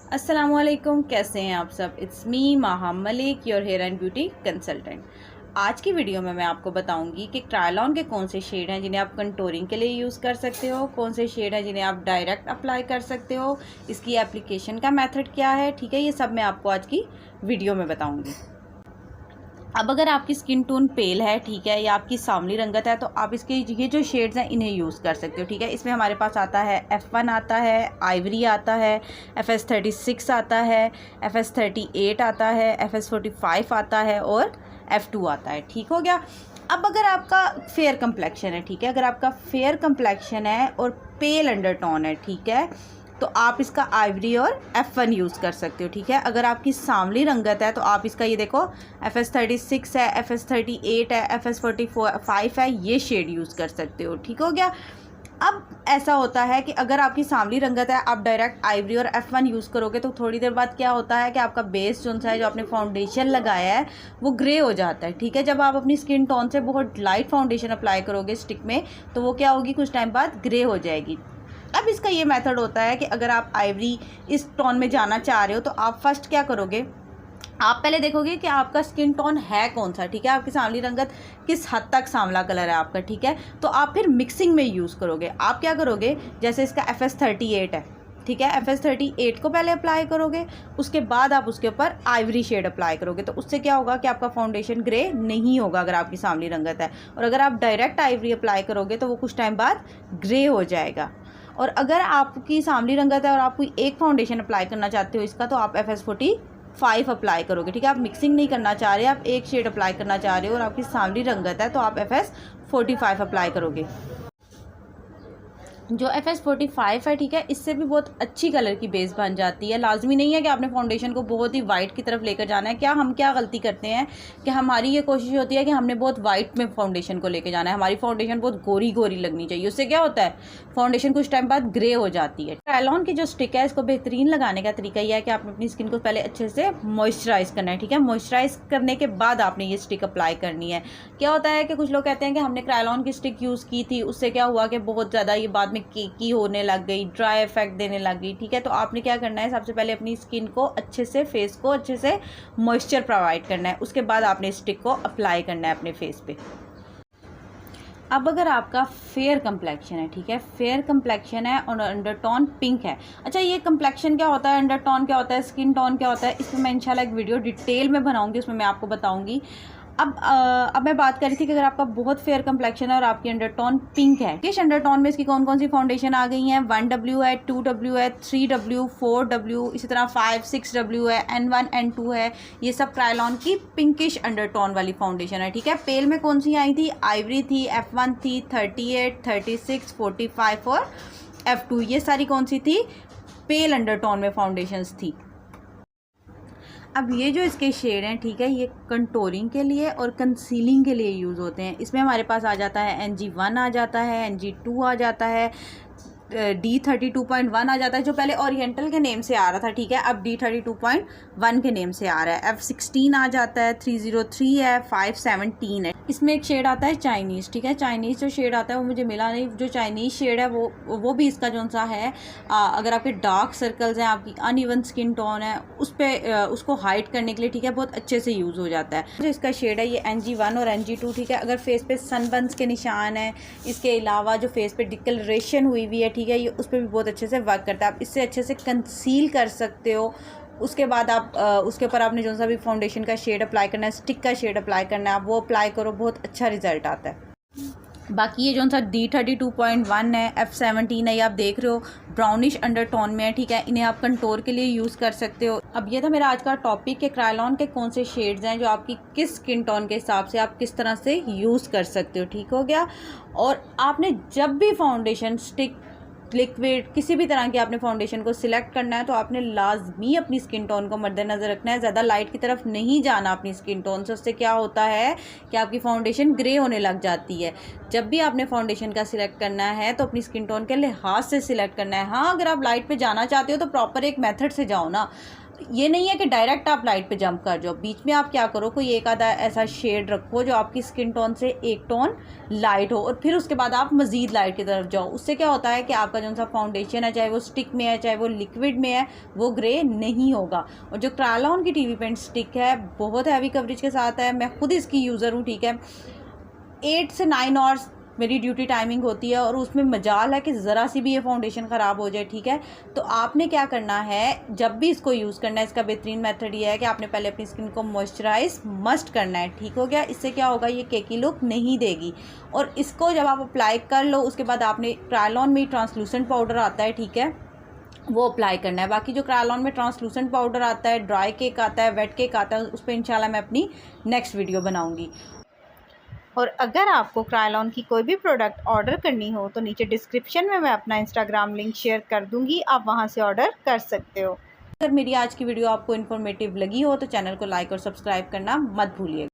अस्सलामुअलैकुम, कैसे हैं आप सब। It's me Maha Malik, your hair and beauty consultant. आज की वीडियो में मैं आपको बताऊंगी कि ट्रायल ऑन के कौन से शेड हैं जिन्हें आप कंटूरिंग के लिए यूज़ कर सकते हो, कौन से शेड हैं जिन्हें आप डायरेक्ट अप्लाई कर सकते हो, इसकी एप्लीकेशन का मेथड क्या है। ठीक है, ये सब मैं आपको आज की वीडियो में बताऊँगी। अब अगर आपकी स्किन टोन पेल है, ठीक है, या आपकी सांवली रंगत है, तो आप इसके ये जो शेड्स हैं इन्हें यूज़ कर सकते हो। ठीक है, इसमें हमारे पास आता है F1 आता है, आइवरी आता है, FS36 आता है, FS38 आता है, FS45 आता है और F2 आता है। ठीक हो गया। अब अगर आपका फेयर कंप्लेक्शन है, ठीक है, अगर आपका फेयर कंप्लेक्शन है और पेल अंडरटोन है, ठीक है, तो आप इसका आइवरी और F1 यूज़ कर सकते हो। ठीक है, अगर आपकी सांवली रंगत है तो आप इसका ये देखो FS36 है, FS38 है, FS45 है, ये शेड यूज़ कर सकते हो। ठीक हो गया। अब ऐसा होता है कि अगर आपकी सांवली रंगत है, आप डायरेक्ट आइवरी और F1 यूज़ करोगे तो थोड़ी देर बाद क्या होता है कि आपका बेस जो सा है, जो आपने फाउंडेशन लगाया है, वो ग्रे हो जाता है। ठीक है, जब आप अपनी स्किन टोन से बहुत लाइट फाउंडेशन अप्लाई करोगे स्टिक में, तो वो क्या होगी, कुछ टाइम बाद ग्रे हो जाएगी। अब इसका ये मेथड होता है कि अगर आप आइवरी इस टोन में जाना चाह रहे हो तो आप फर्स्ट क्या करोगे, आप पहले देखोगे कि आपका स्किन टोन है कौन सा। ठीक है, आपकी सांवली रंगत किस हद तक सांवला कलर है आपका। ठीक है, तो आप फिर मिक्सिंग में यूज़ करोगे। आप क्या करोगे, जैसे इसका FS38 है, ठीक है, FS38 को पहले अप्लाई करोगे, उसके बाद आप उसके ऊपर आइवरी शेड अप्लाई करोगे। तो उससे क्या होगा कि आपका फाउंडेशन ग्रे नहीं होगा अगर आपकी सांवली रंगत है। और अगर आप डायरेक्ट आइवरी अप्लाई करोगे तो वो कुछ टाइम बाद ग्रे हो जाएगा। और अगर आपकी सांवली रंगत है और आप कोई एक फाउंडेशन अप्लाई करना चाहते हो इसका, तो आप FS45 अप्लाई करोगे। ठीक है, आप मिक्सिंग नहीं करना चाह रहे, आप एक शेड अप्लाई करना चाह रहे हो और आपकी सांवली रंगत है, तो आप FS45 अप्लाई करोगे। जो FS45 है, ठीक है, इससे भी बहुत अच्छी कलर की बेस बन जाती है। लाजमी नहीं है कि आपने फाउंडेशन को बहुत ही वाइट की तरफ लेकर जाना है। हम क्या गलती करते हैं कि हमारी ये कोशिश होती है कि हमने बहुत वाइट में फाउंडेशन को लेकर जाना है, हमारी फाउंडेशन बहुत गोरी गोरी लगनी चाहिए। उससे क्या होता है, फाउंडेशन कुछ टाइम बाद ग्रे हो जाती है। ट्रायल ऑन की जो स्टिक है, इसको बेहतरीन लगाने का तरीका यह है कि आपने अपनी स्किन को पहले अच्छे से मॉइस्चराइज करना है। ठीक है, मॉइस्चराइज करने के बाद आपने ये स्टिक अप्लाई करनी है। क्या होता है कि कुछ लोग कहते हैं कि हमने ट्रायल ऑन की स्टिक यूज़ की थी, उससे क्या हुआ कि बहुत ज़्यादा ये बाद में केकी होने लग गई, ड्राई इफेक्ट देने लग गई। ठीक है, तो आपने क्या करना है, सबसे पहले अपनी स्किन को अच्छे से, फेस को अच्छे से मॉइस्चर प्रोवाइड करना है, उसके बाद आपने स्टिक को अप्लाई करना है अपने फेस पे। अब अगर आपका फेयर कंप्लेक्शन है, ठीक है, फेयर कंप्लेक्शन है और अंडरटोन पिंक है। अच्छा, ये कंप्लेक्शन क्या होता है, अंडरटोन क्या होता है, स्किन टोन क्या होता है, इसमें मैं इंशाल्लाह एक वीडियो डिटेल में बनाऊंगी, उसमें मैं आपको बताऊंगी। अब मैं बात कर रही थी कि अगर आपका बहुत फेयर कंप्लेक्शन है और आपकी अंडरटोन पिंक है, किस अंडरटोन में इसकी कौन कौन सी फाउंडेशन आ गई हैं। 1W है, 2W है, 3W, 4W, इसी तरह 5, 6W है, N1, N2 है। ये सब ट्रायल ऑन की पिंकिश अंडरटोन वाली फाउंडेशन है। ठीक है, पेल में कौन सी आई थी, आइवरी थी, F1 थी, 38, 36, 45 और F2, ये सारी कौन सी थी, पेल अंडरटोन में फाउंडेशंस थी। अब ये जो इसके शेड हैं, ठीक है, ये कंटोरिंग के लिए और कंसीलिंग के लिए यूज़ होते हैं। इसमें हमारे पास आ जाता है NG1 आ जाता है, NG2 आ जाता है, D32.1 आ जाता है, जो पहले ओरिएंटल के नेम से आ रहा था। ठीक है, अब D32.1 के नेम से आ रहा है। F16 आ जाता है, 303 है, 517 है। इसमें एक शेड आता है चाइनीज़। ठीक है, चाइनीज़ जो शेड आता है वो मुझे मिला नहीं। जो चाइनीज़ शेड है वो भी इसका जो सा है, अगर आपके डार्क सर्कल्स हैं, आपकी अनइवन स्किन टोन है, उस पर उसको हाइड करने के लिए, ठीक है, बहुत अच्छे से यूज़ हो जाता है। जो इसका शेड है ये NG1 और NG2। ठीक है, अगर फेस पे सनबर्न्स के निशान हैं, इसके अलावा जो फेस पे डिस्कलरेशन हुई हुई है, ठीक है, ये उस पर भी बहुत अच्छे से वर्क करता है। आप इससे अच्छे से कंसील कर सकते हो। उसके बाद आप उसके ऊपर आपने जो सा भी फाउंडेशन का शेड अप्लाई करना है, स्टिक का शेड अप्लाई करना है, आप वो अप्लाई करो, बहुत अच्छा रिजल्ट आता है। बाकी ये जो सा D32.1 है, F17 है, ये आप देख रहे हो ब्राउनिश अंडरटोन में है। ठीक है, इन्हें आप कंटोर के लिए यूज़ कर सकते हो। अब ये था मेरा आज का टॉपिक के ट्रायल ऑन के कौन से शेड्स हैं जो आपकी किस स्किन टोन के हिसाब से आप किस तरह से यूज़ कर सकते हो। ठीक हो गया। और आपने जब भी फाउंडेशन, स्टिक, लिक्विड, किसी भी तरह की आपने फाउंडेशन को सिलेक्ट करना है, तो आपने लाजमी अपनी स्किन टोन को मद्देनज़र रखना है। ज़्यादा लाइट की तरफ नहीं जाना अपनी स्किन टोन से। उससे क्या होता है कि आपकी फाउंडेशन ग्रे होने लग जाती है। जब भी आपने फाउंडेशन का सिलेक्ट करना है तो अपनी स्किन टोन के लिहाज से सिलेक्ट करना है। हाँ, अगर आप लाइट पे जाना चाहते हो तो प्रॉपर एक मेथड से जाओ ना। ये नहीं है कि डायरेक्ट आप लाइट पे जंप कर जाओ, बीच में आप क्या करो, कोई एक आधा ऐसा शेड रखो जो आपकी स्किन टोन से एक टोन लाइट हो, और फिर उसके बाद आप मज़ीद लाइट की तरफ जाओ। उससे क्या होता है कि आपका जो सा फाउंडेशन है, चाहे वो स्टिक में है चाहे वो लिक्विड में है, वो ग्रे नहीं होगा। और जो क्रायोलॉन की टीवी पेंट स्टिक है बहुत हैवी कवरेज के साथ है, मैं खुद इसकी यूज़र हूँ, ठीक है। 8 से 9 आवर्स मेरी ड्यूटी टाइमिंग होती है, और उसमें मजाल है कि ज़रा सी भी ये फाउंडेशन ख़राब हो जाए, ठीक है। तो आपने क्या करना है, जब भी इसको यूज़ करना है, इसका बेहतरीन मेथड ये है कि आपने पहले अपनी स्किन को मॉइस्चराइज मस्ट करना है, ठीक हो गया। इससे क्या होगा, ये केकी लुक नहीं देगी। और इसको जब आप अप्लाई कर लो, उसके बाद आपने क्रायोलॉन में ट्रांसलूसेंट पाउडर आता है, ठीक है, वो अप्लाई करना है। बाकी जो क्रायोलॉन में ट्रांसलूसेंट पाउडर आता है, ड्राई केक आता है, वेट केक आता है, उस पर इंशाल्लाह मैं अपनी नेक्स्ट वीडियो बनाऊँगी। और अगर आपको क्रायोलॉन की कोई भी प्रोडक्ट ऑर्डर करनी हो तो नीचे डिस्क्रिप्शन में मैं अपना इंस्टाग्राम लिंक शेयर कर दूंगी, आप वहां से ऑर्डर कर सकते हो। अगर मेरी आज की वीडियो आपको इन्फॉर्मेटिव लगी हो तो चैनल को लाइक और सब्सक्राइब करना मत भूलिएगा।